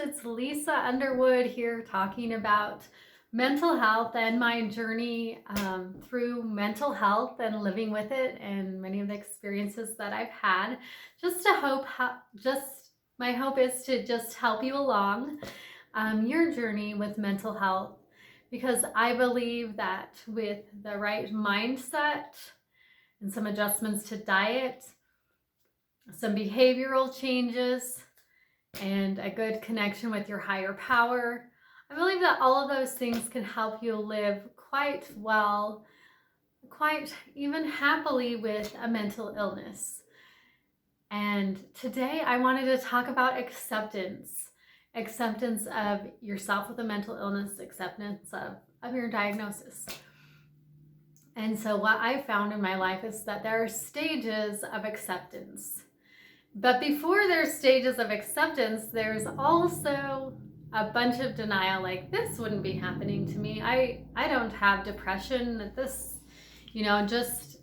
It's Lisa Underwood here talking about mental health and my journey through mental health and living with it and many of the experiences that I've had. My hope is to just help you along your journey with mental health, because I believe that with the right mindset and some adjustments to diet, some behavioral changes, and a good connection with your higher power, I believe that all of those things can help you live quite well, quite even happily with a mental illness. And today I wanted to talk about acceptance of yourself with a mental illness, acceptance of your diagnosis. And so what I found in my life is that there are stages of acceptance. But before there's stages of acceptance, there's also a bunch of denial, like this wouldn't be happening to me. I don't have depression. This, just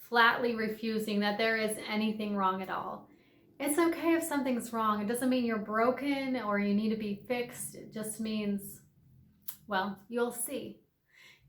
flatly refusing that there is anything wrong at all. It's okay if something's wrong. It doesn't mean you're broken or you need to be fixed. It just means, well, you'll see.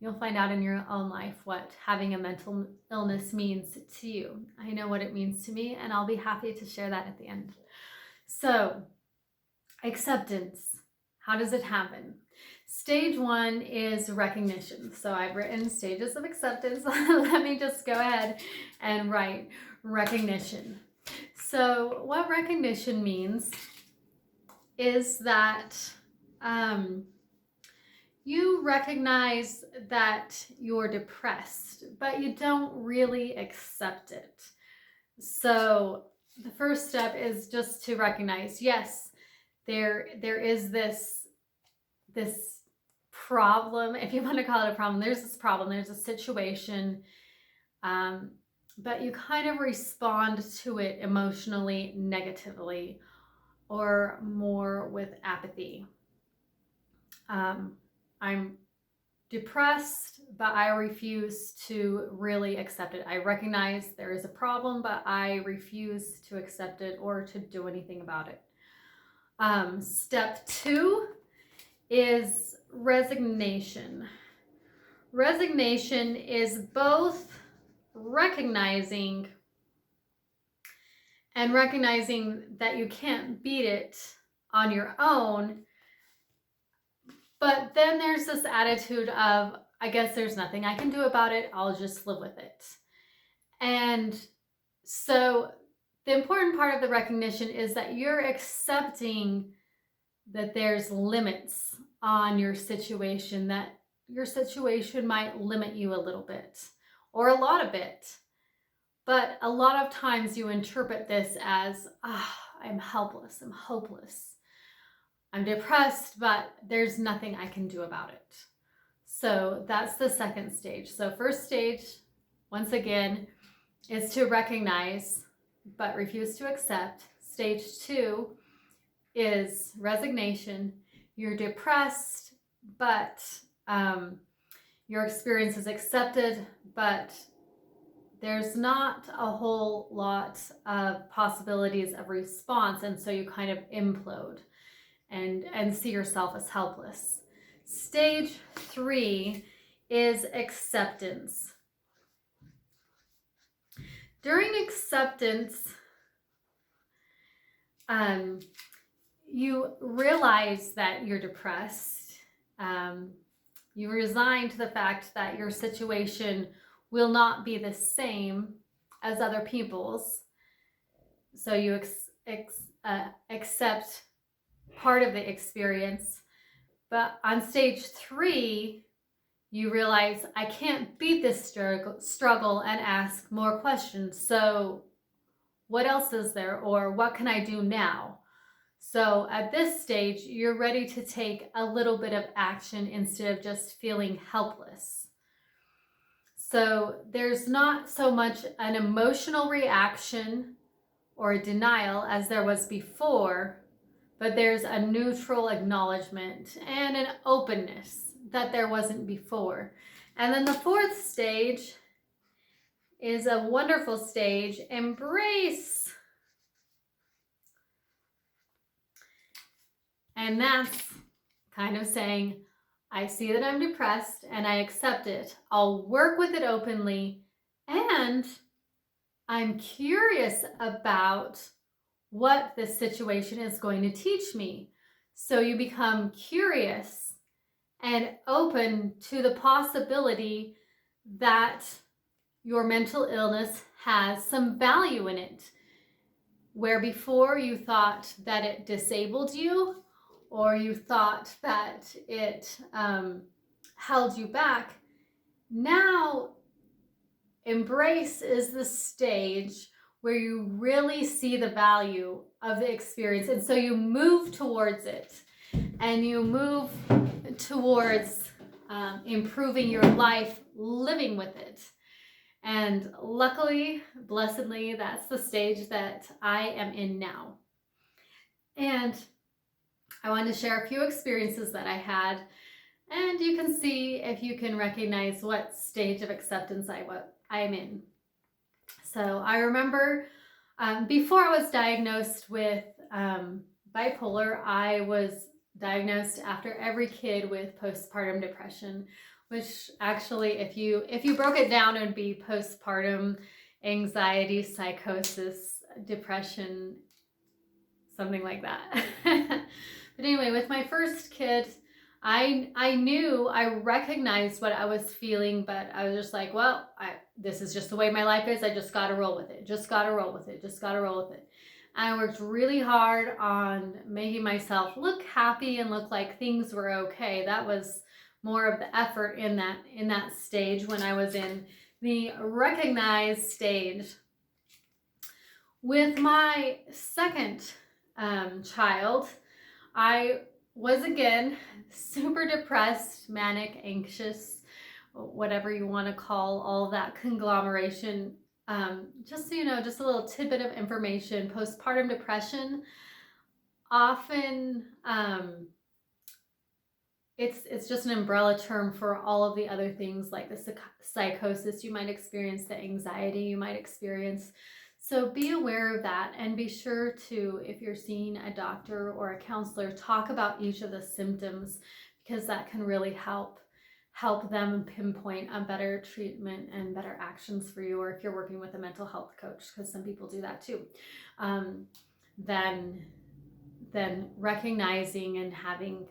You'll find out in your own life what having a mental illness means to you. I know what it means to me, and I'll be happy to share that at the end. So, acceptance. How does it happen? Stage 1 is recognition. So I've written stages of acceptance. Let me just go ahead and write recognition. So what recognition means is that you recognize that you're depressed, but you don't really accept it. So the first step is just to recognize, yes, there is this problem, if you want to call it a problem. There's this problem, there's a situation, but you kind of respond to it emotionally negatively or more with apathy. I'm depressed, but I refuse to really accept it. I recognize there is a problem, but I refuse to accept it or to do anything about it. Step 2 is resignation. Resignation is both recognizing that you can't beat it on your own, but then there's this attitude of, I guess there's nothing I can do about it, I'll just live with it. And so the important part of the recognition is that you're accepting that there's limits on your situation, that your situation might limit you a little bit or a lot of it. But a lot of times you interpret this as, I'm helpless, I'm hopeless, I'm depressed, but there's nothing I can do about it. So that's the second stage. So first stage, once again, is to recognize but refuse to accept. Stage 2 is resignation. You're depressed, but your experience is accepted, but there's not a whole lot of possibilities of response, and so you kind of implode and see yourself as helpless. Stage 3 is acceptance. During acceptance, you realize that you're depressed. You resign to the fact that your situation will not be the same as other people's. So you accept part of the experience. But on stage 3, you realize I can't beat this struggle and ask more questions. So what else is there, or what can I do now? So at this stage, you're ready to take a little bit of action instead of just feeling helpless. So there's not so much an emotional reaction or a denial as there was before, but there's a neutral acknowledgement and an openness that there wasn't before. And then the fourth stage is a wonderful stage, embrace. And that's kind of saying, I see that I'm depressed and I accept it. I'll work with it openly, and I'm curious about what this situation is going to teach me. So you become curious and open to the possibility that your mental illness has some value in it. Where before you thought that it disabled you, or you thought that it held you back, now embrace is the stage where you really see the value of the experience. And so you move towards it, and you move towards improving your life, living with it. And luckily, blessedly, that's the stage that I am in now. And I wanted to share a few experiences that I had, and you can see if you can recognize what stage of acceptance I'm in. So I remember before I was diagnosed with bipolar, I was diagnosed after every kid with postpartum depression, which actually, if you broke it down, it would be postpartum anxiety, psychosis, depression, something like that. But anyway, with my first kid, I recognized what I was feeling, but I was just like, well, this is just the way my life is. I just got to roll with it. Just got to roll with it. Just got to roll with it. And I worked really hard on making myself look happy and look like things were okay. That was more of the effort in that stage when I was in the recognized stage. With my second child, I was again super depressed, manic, anxious, whatever you want to call all that conglomeration. Just so you know, just a little tidbit of information, postpartum depression often it's just an umbrella term for all of the other things, like the psychosis you might experience, the anxiety you might experience. So be aware of that, and be sure to, if you're seeing a doctor or a counselor, talk about each of the symptoms, because that can really help them pinpoint a better treatment and better actions for you. Or if you're working with a mental health coach, because some people do that too, then recognizing and having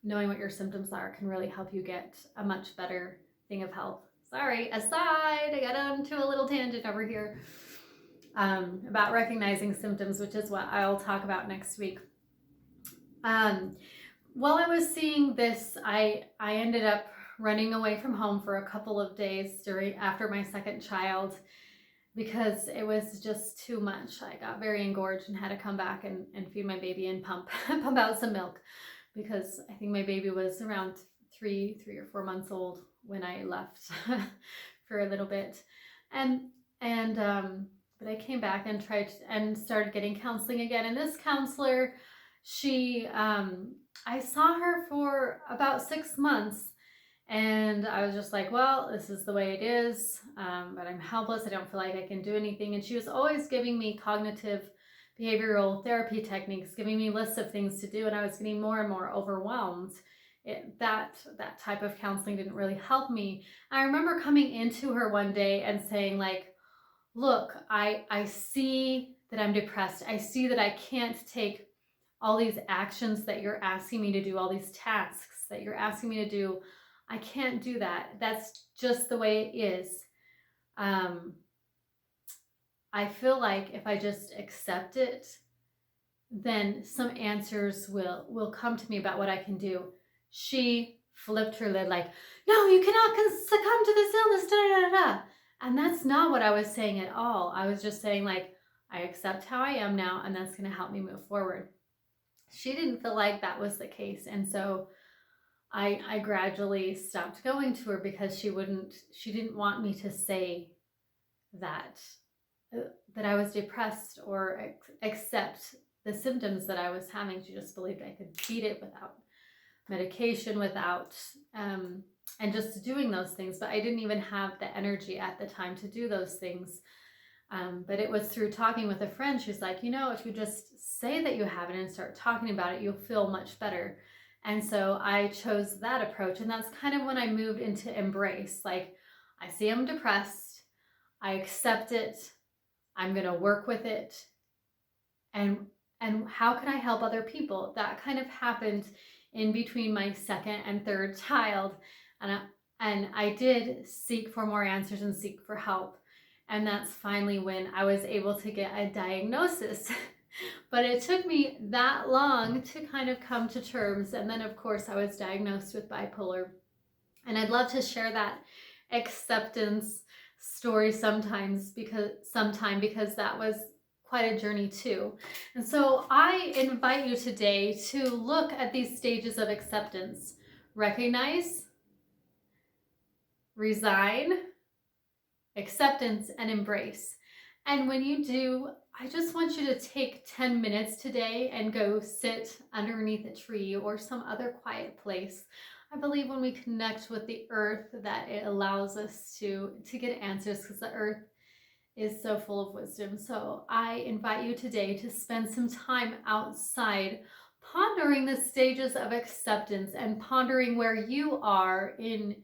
knowing what your symptoms are can really help you get a much better thing of health. Sorry, aside, I got onto a little tangent over here about recognizing symptoms, which is what I'll talk about next week. While I was seeing this, I ended up running away from home for a couple of days after my second child, because it was just too much. I got very engorged and had to come back and feed my baby and pump out some milk, because I think my baby was around 3 or 4 months old when I left for a little bit. But I came back and tried and started getting counseling again. And this counselor, I saw her for about 6 months, and I was just like, well, this is the way it is, but I'm helpless. I don't feel like I can do anything. And she was always giving me cognitive behavioral therapy techniques, giving me lists of things to do, and I was getting more and more overwhelmed. That type of counseling didn't really help me. I remember coming into her one day and saying, like, look, I see that I'm depressed. I see that I can't take all these actions that you're asking me to do, all these tasks that you're asking me to do. I can't do that. That's just the way it is. I feel like if I just accept it, then some answers will come to me about what I can do. She flipped her lid like, no, you cannot succumb to this illness, da da da da. And that's not what I was saying at all. I was just saying, like, I accept how I am now, and that's going to help me move forward. She didn't feel like that was the case. And so I gradually stopped going to her, because she didn't want me to say that I was depressed or accept the symptoms that I was having. She just believed I could beat it without medication, without and just doing those things. But I didn't even have the energy at the time to do those things. But it was through talking with a friend. She's like, if you just say that you have it and start talking about it, you'll feel much better. And so I chose that approach. And that's kind of when I moved into embrace. Like, I see I'm depressed. I accept it. I'm going to work with it. And how can I help other people? That kind of happened in between my second and third child. And I did seek for more answers and seek for help. And that's finally when I was able to get a diagnosis. But it took me that long to kind of come to terms. And then, of course, I was diagnosed with bipolar. And I'd love to share that acceptance story sometime because that was quite a journey too. And so I invite you today to look at these stages of acceptance. Recognize, resign, acceptance, and embrace. And when you do, I just want you to take 10 minutes today and go sit underneath a tree or some other quiet place. I believe when we connect with the earth that it allows us to get answers, because the earth is so full of wisdom. So I invite you today to spend some time outside pondering the stages of acceptance and pondering where you are in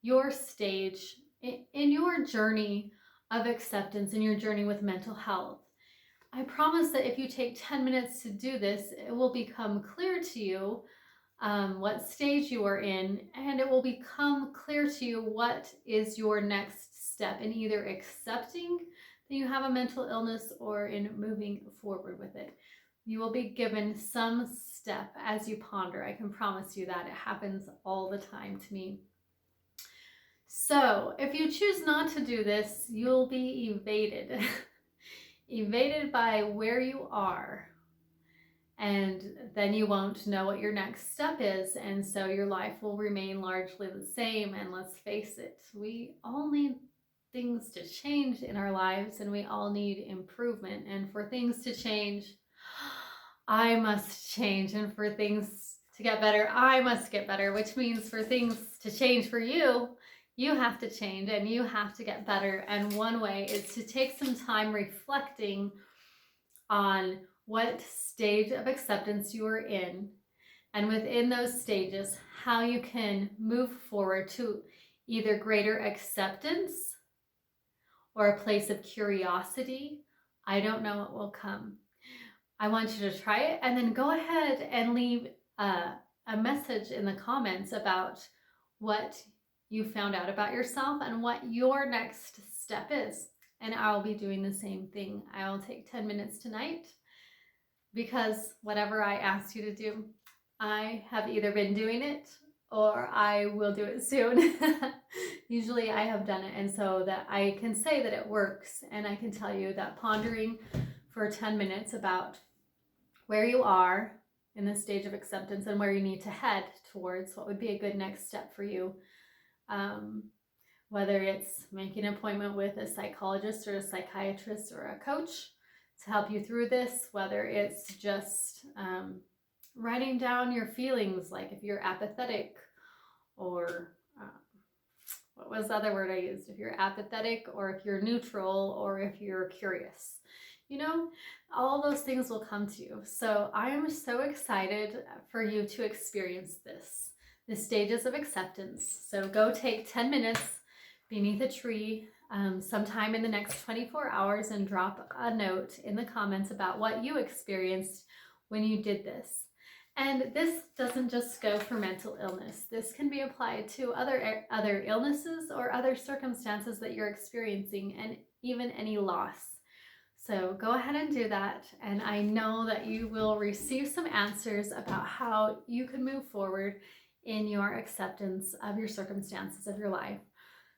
your stage, in your journey of acceptance, in your journey with mental health. I promise that if you take 10 minutes to do this, it will become clear to you what stage you are in, and it will become clear to you what is your next step in either accepting that you have a mental illness or in moving forward with it. You will be given some step as you ponder. I can promise you that. It happens all the time to me. So if you choose not to do this, you'll be evaded. Evaded by where you are. And then you won't know what your next step is. And so your life will remain largely the same. And let's face it, we all need things to change in our lives, and we all need improvement. And for things to change, I must change. And for things to get better, I must get better, which means for things to change for you, you have to change and you have to get better. And one way is to take some time reflecting on what stage of acceptance you are in, and within those stages, how you can move forward to either greater acceptance or a place of curiosity. I don't know what will come. I want you to try it, and then go ahead and leave a message in the comments about what you found out about yourself and what your next step is. And I'll be doing the same thing. I'll take 10 minutes tonight, because whatever I asked you to do, I have either been doing it or I will do it soon. Usually I have done it, and so that I can say that it works. And I can tell you that pondering for 10 minutes about where you are in the stage of acceptance and where you need to head towards what would be a good next step for you. Whether it's making an appointment with a psychologist or a psychiatrist or a coach to help you through this, whether it's just writing down your feelings, like if you're apathetic, or what was the other word I used? If you're apathetic, or if you're neutral, or if you're curious. All those things will come to you. So I am so excited for you to experience this, the stages of acceptance. So go take 10 minutes beneath a tree sometime in the next 24 hours and drop a note in the comments about what you experienced when you did this. And this doesn't just go for mental illness. This can be applied to other illnesses or other circumstances that you're experiencing, and even any loss. So go ahead and do that, and I know that you will receive some answers about how you can move forward in your acceptance of your circumstances of your life.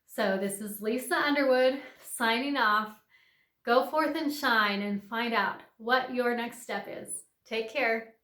So this is Lisa Underwood signing off. Go forth and shine and find out what your next step is. Take care.